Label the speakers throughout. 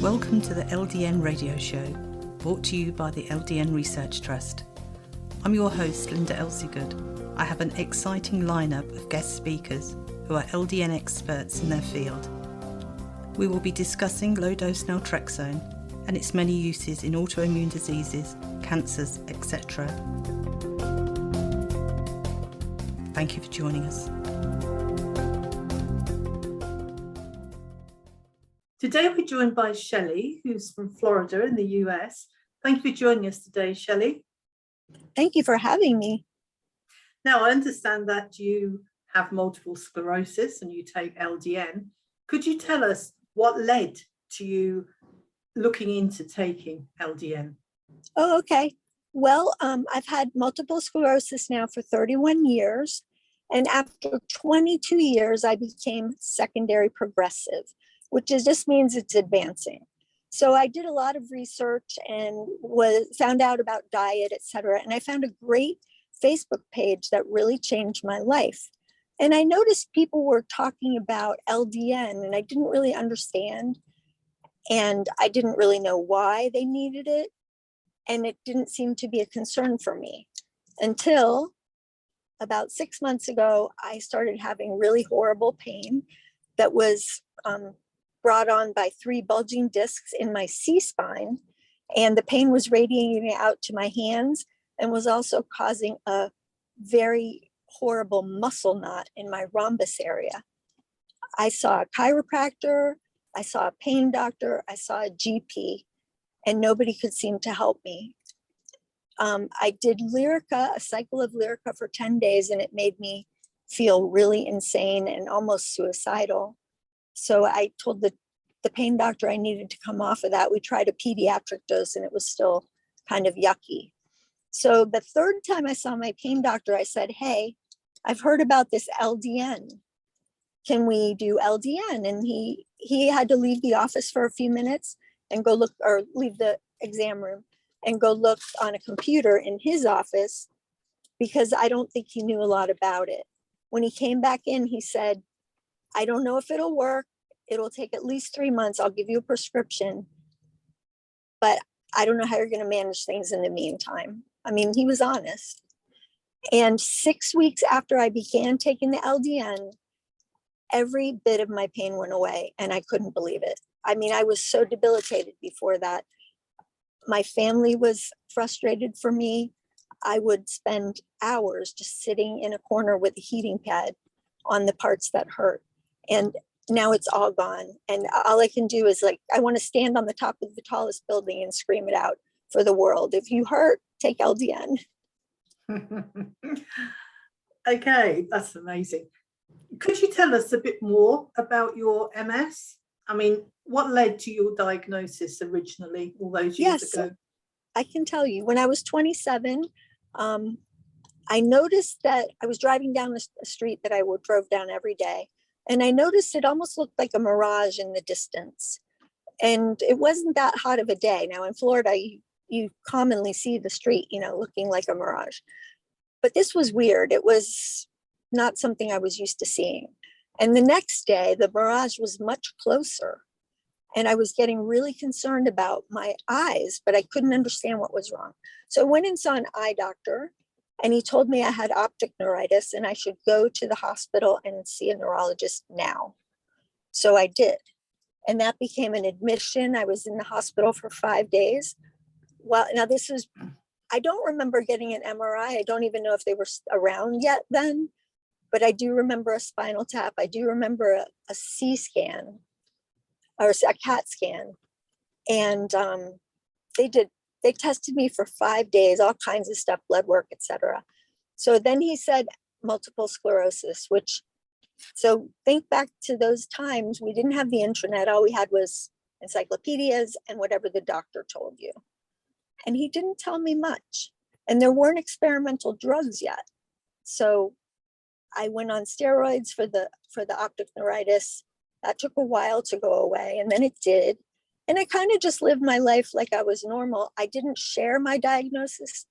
Speaker 1: Welcome to the LDN Radio Show, brought to you by the LDN Research Trust. I'm your host, Linda Elsegood. I have an exciting lineup of guest speakers who are LDN experts in their field. We will be discussing low-dose naltrexone and its many uses in autoimmune diseases, cancers, etc. Thank you for joining us. Today we're joined by Shellie, who's from Florida in the US. Thank you for joining us today, Shellie.
Speaker 2: Thank you for having me.
Speaker 1: Now, I understand that you have multiple sclerosis and you take LDN. Could you tell us what led to you looking into taking LDN?
Speaker 2: Oh, okay. Well, I've had multiple sclerosis now for 31 years. And after 22 years, I became secondary progressive, which just means it's advancing. So I did a lot of research and found out about diet, et cetera. And I found a great Facebook page that really changed my life. And I noticed people were talking about LDN and I didn't really understand. And I didn't really know why they needed it. And it didn't seem to be a concern for me until about 6 months ago, I started having really horrible pain that was brought on by 3 bulging discs in my C-spine. And the pain was radiating out to my hands and was also causing a very horrible muscle knot in my rhombus area. I saw a chiropractor, I saw a pain doctor, I saw a GP, and nobody could seem to help me. I did Lyrica, a cycle of Lyrica for 10 days, and it made me feel really insane and almost suicidal. So I told the pain doctor I needed to come off of that. We tried a pediatric dose and it was still kind of yucky. So the third time I saw my pain doctor, I said, hey, I've heard about this LDN. Can we do LDN? And he had to leave the office for a few minutes and go look, or leave the exam room and go look on a computer in his office because I don't think he knew a lot about it. When he came back in, he said, I don't know if it'll work. It'll take at least 3 months. I'll give you a prescription, but I don't know how you're going to manage things in the meantime. I mean, he was honest. And 6 weeks after I began taking the LDN, every bit of my pain went away and I couldn't believe it. I mean, I was so debilitated before that. My family was frustrated for me. I would spend hours just sitting in a corner with a heating pad on the parts that hurt. And now it's all gone. And all I can do is I want to stand on the top of the tallest building and scream it out for the world. If you hurt, take LDN.
Speaker 1: Okay, that's amazing. Could you tell us a bit more about your MS? I mean, what led to your diagnosis originally all those years ago?
Speaker 2: I can tell you, when I was 27, I noticed that I was driving down a street that I drove down every day. And I noticed it almost looked like a mirage in the distance. And it wasn't that hot of a day. Now in Florida, you commonly see the street, looking like a mirage. But this was weird. It was not something I was used to seeing. And the next day, the mirage was much closer. And I was getting really concerned about my eyes, but I couldn't understand what was wrong. So I went and saw an eye doctor. And he told me I had optic neuritis and I should go to the hospital and see a neurologist now. So I did. And that became an admission. I was in the hospital for 5 days. Well, now I don't remember getting an MRI. I don't even know if they were around yet then, but I do remember a spinal tap. I do remember a C scan or a CAT scan. And they tested me for 5 days, all kinds of stuff, blood work, etc. So then he said multiple sclerosis, so think back to those times, we didn't have the internet. All we had was encyclopedias and whatever the doctor told you. And he didn't tell me much. And there weren't experimental drugs yet. So I went on steroids for the optic neuritis. That took a while to go away, and then it did. And I kind of just lived my life like I was normal. I didn't share my diagnosis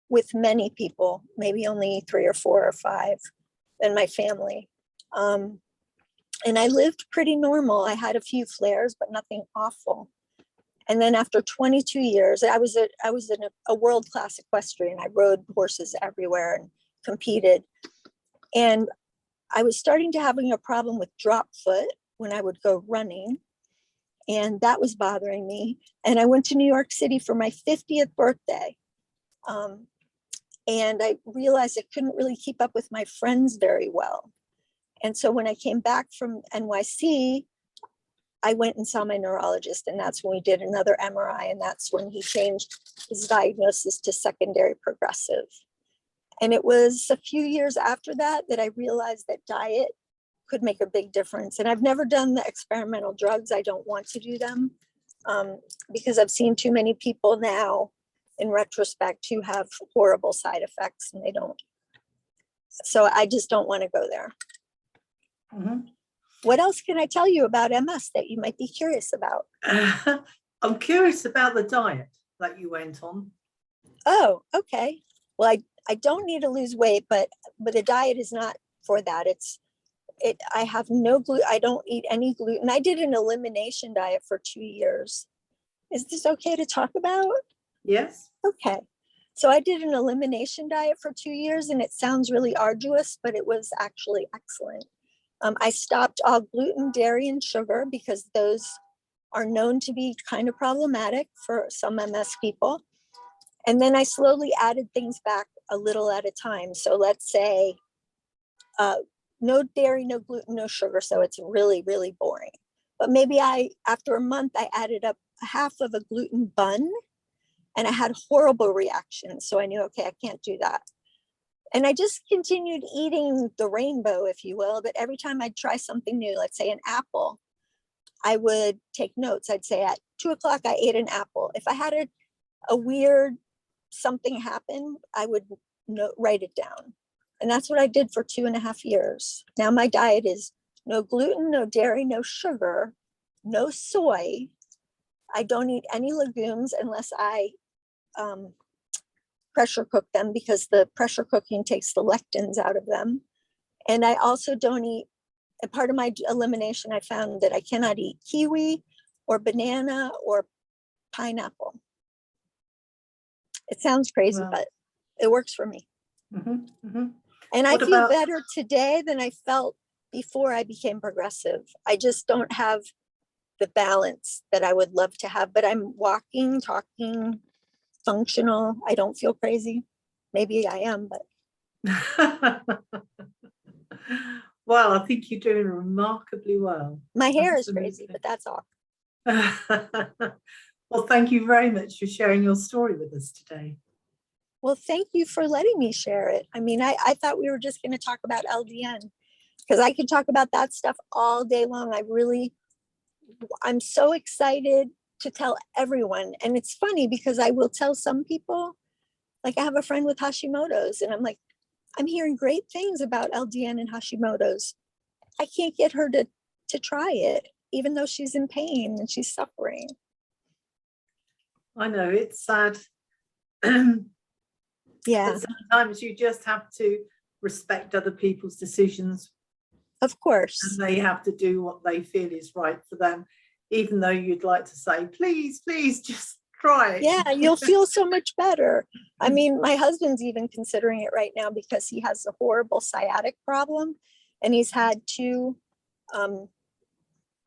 Speaker 2: with many people, maybe only 3 or 4 or 5 in my family. And I lived pretty normal. I had a few flares, but nothing awful. And then after 22 years, I was a world-class equestrian. I rode horses everywhere and competed. And I was starting to having a problem with drop foot when I would go running. And that was bothering me. And I went to New York City for my 50th birthday. And I realized I couldn't really keep up with my friends very well. And so when I came back from NYC, I went and saw my neurologist, and that's when we did another MRI, and that's when he changed his diagnosis to secondary progressive. And it was a few years after that that I realized that diet could make a big difference. And I've never done the experimental drugs. I don't want to do them because I've seen too many people now in retrospect who have horrible side effects, and they don't. So I just don't want to go there.
Speaker 3: Mm-hmm.
Speaker 2: What else can I tell you about MS that you might be curious about?
Speaker 3: I'm curious about the diet that you went on.
Speaker 2: Oh, okay. Well, I don't need to lose weight, but the diet is not for that. I have no gluten. I don't eat any gluten. I did an elimination diet for 2 years. Is this okay to talk about?
Speaker 3: Yes.
Speaker 2: Okay. So I did an elimination diet for 2 years, and it sounds really arduous, but it was actually excellent. I stopped all gluten, dairy, and sugar because those are known to be kind of problematic for some MS people. And then I slowly added things back a little at a time. So let's say no dairy, no gluten, no sugar. So it's really, really boring. But maybe after a month, I added up half of a gluten bun, and I had horrible reactions. So I knew, okay, I can't do that. And I just continued eating the rainbow, if you will. But every time I'd try something new, let's say an apple, I would take notes. I'd say at 2 o'clock, I ate an apple. If I had a weird something happen, I would write it down. And that's what I did for 2.5 years. Now my diet is no gluten, no dairy, no sugar, no soy. I don't eat any legumes unless I pressure cook them, because the pressure cooking takes the lectins out of them. And I also don't eat, a part of my elimination, I found that I cannot eat kiwi or banana or pineapple. It sounds crazy,
Speaker 3: Wow.
Speaker 2: but it works for me.
Speaker 3: Mm-hmm, mm-hmm.
Speaker 2: And I feel better today than I felt before I became progressive. I just don't have the balance that I would love to have, but I'm walking, talking, functional. I don't feel crazy. Maybe I am, but.
Speaker 3: Well, I think you're doing remarkably well.
Speaker 2: My hair is crazy, but that's all.
Speaker 3: Well, thank you very much for sharing your story with us today.
Speaker 2: Well, thank you for letting me share it. I mean, I thought we were just going to talk about LDN, because I could talk about that stuff all day long. I'm so excited to tell everyone. And it's funny because I will tell some people, like I have a friend with Hashimoto's, and I'm like, I'm hearing great things about LDN and Hashimoto's. I can't get her to try it, even though she's in pain and she's suffering.
Speaker 3: I know, it's sad.
Speaker 2: Yeah.
Speaker 3: But sometimes you just have to respect other people's decisions.
Speaker 2: Of course.
Speaker 3: And they have to do what they feel is right for them, even though you'd like to say, please, please, just try it.
Speaker 2: Yeah, you'll feel so much better. I mean, my husband's even considering it right now because he has a horrible sciatic problem, and he's had 2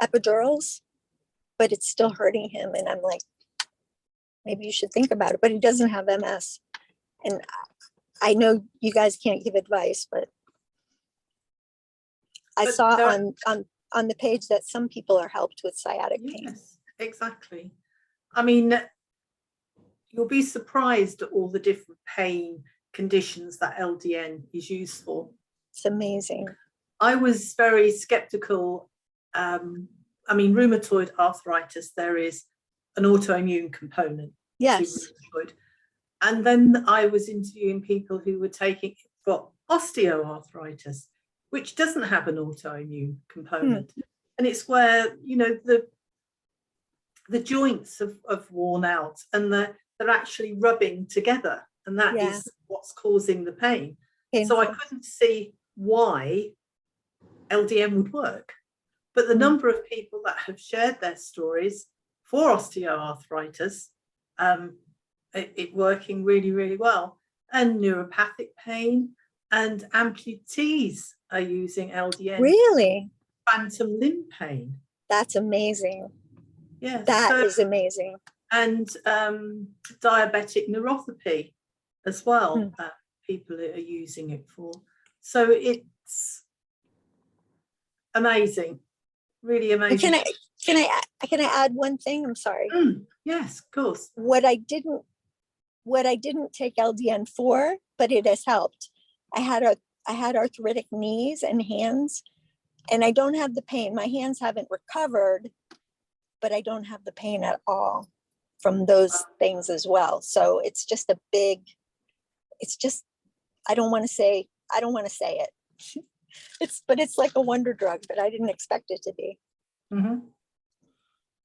Speaker 2: epidurals, but it's still hurting him. And I'm like, maybe you should think about it. But he doesn't have MS. And I know you guys can't give advice, but I saw on the page that some people are helped with sciatic pain.
Speaker 3: Yes, exactly. I mean, you'll be surprised at all the different pain conditions that LDN is used for.
Speaker 2: It's amazing.
Speaker 3: I was very skeptical. I mean, rheumatoid arthritis, there is an autoimmune component.
Speaker 2: Yes.
Speaker 3: To rheumatoid. And then I was interviewing people who were taking for osteoarthritis, which doesn't have an autoimmune component. And it's where, you know, the joints have worn out and they're actually rubbing together. And that is what's causing the pain. Painful. So I couldn't see why LDN would work. But the number of people that have shared their stories for osteoarthritis, it working really, really well. And neuropathic pain and amputees are using LDN.
Speaker 2: Really?
Speaker 3: Phantom limb pain.
Speaker 2: That's amazing.
Speaker 3: Yeah,
Speaker 2: That is amazing.
Speaker 3: And diabetic neuropathy as well. People are using it for. So it's amazing, really amazing.
Speaker 2: Can I add one thing? I'm sorry.
Speaker 3: Yes, of course.
Speaker 2: What I didn't take LDN for, but it has helped. I had arthritic knees and hands, and I don't have the pain. My hands haven't recovered, but I don't have the pain at all from those things as well. So it's just I don't want to say it. It's like a wonder drug, but I didn't expect it to be.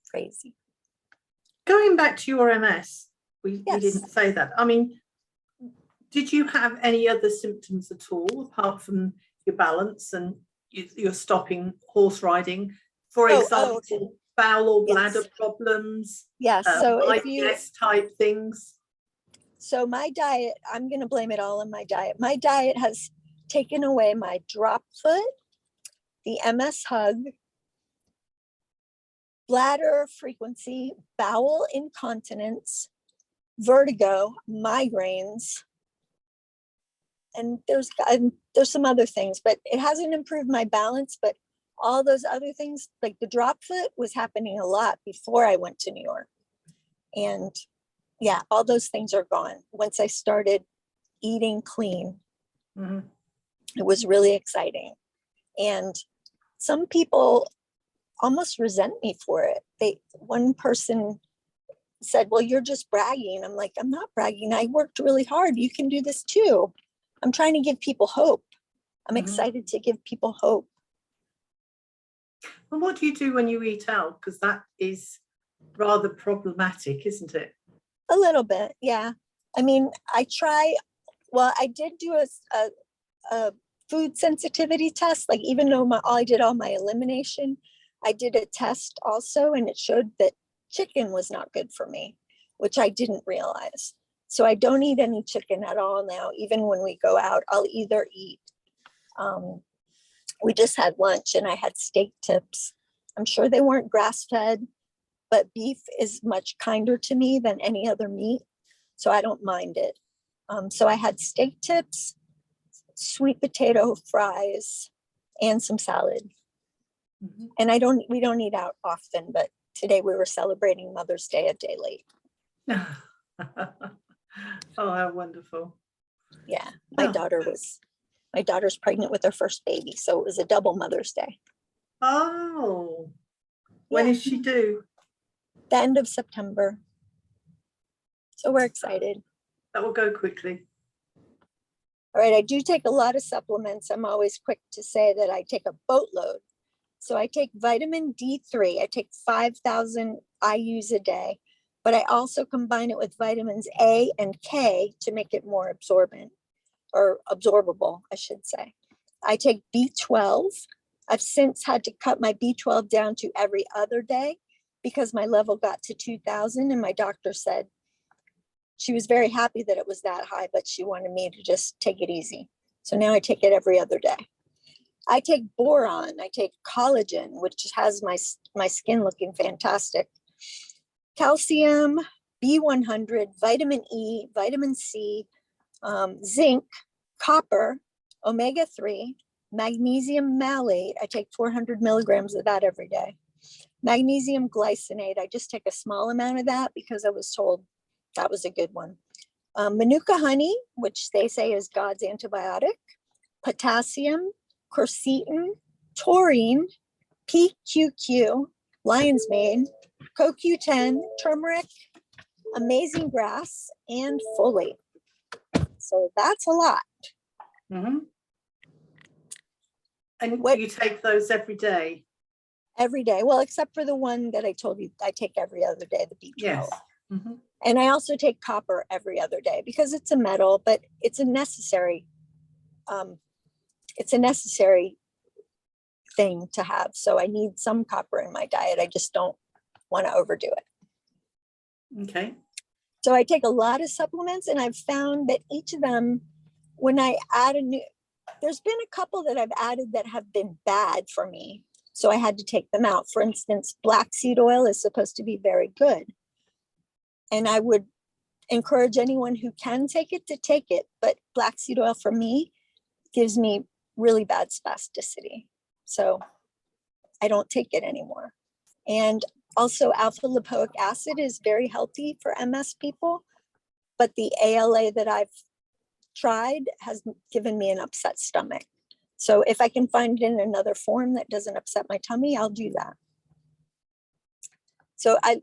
Speaker 2: Crazy.
Speaker 3: Going back to your MS, we didn't say that. I mean, did you have any other symptoms at all apart from your balance and you're stopping horse riding? For example, bowel or bladder problems?
Speaker 2: Yes. So
Speaker 3: IBS type things?
Speaker 2: So my diet, I'm going to blame it all on my diet. My diet has taken away my drop foot, the MS hug, bladder frequency, bowel incontinence, vertigo, migraines, and there's some other things, but it hasn't improved my balance. But all those other things, like the drop foot, was happening a lot before I went to New York. And yeah, all those things are gone once I started eating clean. It was really exciting. And some people almost resent me for it. One person said, well, you're just bragging. I'm like, I'm not bragging. I worked really hard. You can do this too. I'm trying to give people hope. I'm excited to give people hope.
Speaker 3: And what do you do when you eat out? Because that is rather problematic, isn't it?
Speaker 2: A little bit, yeah. I mean, I did do a food sensitivity test. Like, even though I did all my elimination, I did a test also, and it showed that chicken was not good for me, which I didn't realize. So I don't eat any chicken at all now. Even when we go out, I'll either eat. We just had lunch and I had steak tips. I'm sure they weren't grass-fed, but beef is much kinder to me than any other meat, so I don't mind it. So I had steak tips, sweet potato fries, and some salad. And we don't eat out often, but today we were celebrating Mother's Day a day late.
Speaker 3: Oh, how wonderful.
Speaker 2: Yeah, my daughter's pregnant with her first baby, so it was a double Mother's Day.
Speaker 3: Oh, when is she due?
Speaker 2: The end of September. So we're excited.
Speaker 3: That will go quickly.
Speaker 2: All right, I do take a lot of supplements. I'm always quick to say that I take a boatload. So I take vitamin D3. I take 5,000 IUs a day, but I also combine it with vitamins A and K to make it more absorbent, or absorbable, I should say. I take B12. I've since had to cut my B12 down to every other day because my level got to 2,000, and my doctor said she was very happy that it was that high, but she wanted me to just take it easy. So now I take it every other day. I take boron. I take collagen, which has my skin looking fantastic. Calcium, B100, vitamin E, vitamin C, zinc, copper, omega-3, magnesium malate. I take 400 milligrams of that every day. Magnesium glycinate. I just take a small amount of that because I was told that was a good one. Manuka honey, which they say is God's antibiotic. Potassium, quercetin, taurine, PQQ, lion's mane, CoQ10, turmeric, amazing grass, and folate. So that's a lot.
Speaker 3: And you take those every day?
Speaker 2: Every day. Well, except for the one that I told you I take every other day, the B12.
Speaker 3: Yes.
Speaker 2: And I also take copper every other day because it's a metal, but it's a necessary thing to have. So I need some copper in my diet. I just don't want to overdo it.
Speaker 3: Okay.
Speaker 2: So I take a lot of supplements, and I've found that each of them, when I add there's been a couple that I've added that have been bad for me. So I had to take them out. For instance, black seed oil is supposed to be very good. And I would encourage anyone who can take it to take it. But black seed oil for me gives me really bad spasticity. So I don't take it anymore. And also alpha lipoic acid is very healthy for MS people. But the ALA that I've tried has given me an upset stomach. So if I can find it in another form that doesn't upset my tummy, I'll do that. So I've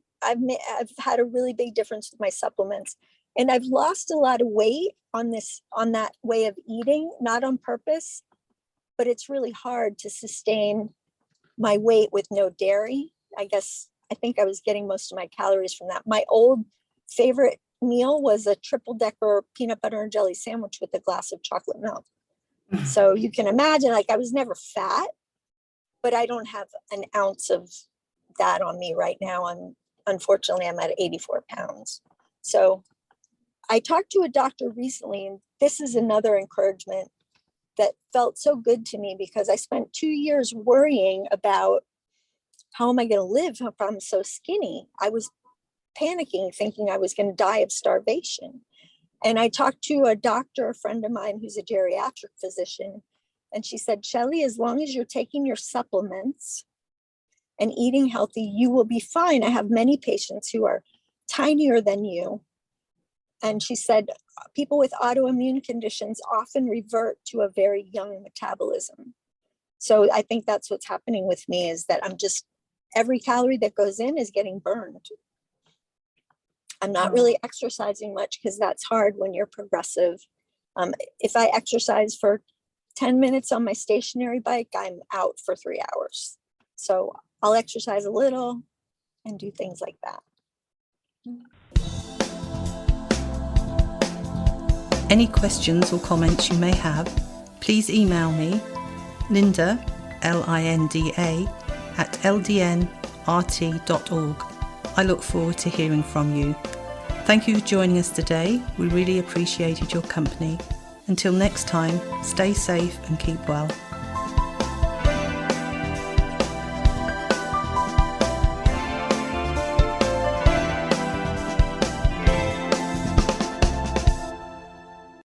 Speaker 2: had a really big difference with my supplements, and I've lost a lot of weight on that way of eating, not on purpose, but it's really hard to sustain my weight with no dairy. I think I was getting most of my calories from that. My old favorite meal was a triple decker peanut butter and jelly sandwich with a glass of chocolate milk. So you can imagine, like, I was never fat, but I don't have an ounce of that on me right now. Unfortunately, I'm at 84 pounds. So I talked to a doctor recently, and this is another encouragement that felt so good to me, because I spent 2 years worrying about how am I going to live if I'm so skinny. I was panicking, thinking I was going to die of starvation. And I talked to a doctor, a friend of mine who's a geriatric physician, and she said, Shellie, as long as you're taking your supplements and eating healthy, you will be fine. I have many patients who are tinier than you. And she said, people with autoimmune conditions often revert to a very young metabolism. So I think that's what's happening with me, is that every calorie that goes in is getting burned. I'm not really exercising much because that's hard when you're progressive. If I exercise for 10 minutes on my stationary bike, I'm out for 3 hours. So I'll exercise a little and do things like that.
Speaker 1: Any questions or comments you may have, please email me, Linda, Linda, at ldnrt.org. I look forward to hearing from you. Thank you for joining us today. We really appreciated your company. Until next time, stay safe and keep well.